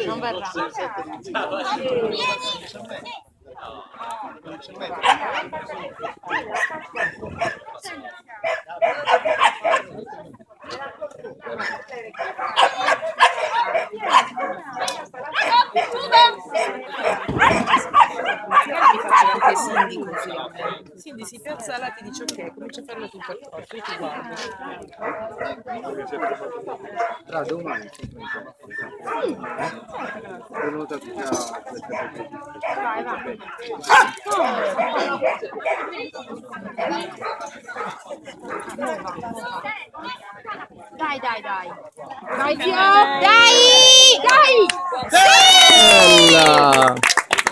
Non verrà. Mi faccio anche Cindy così a me. Cindy si piazza là, ti dice ok, comincia a farlo tu per forza, io ti guardo. Tra domani venuta qui a Dai, dai, dai. Dai, zio! Dai! Dai! Bella!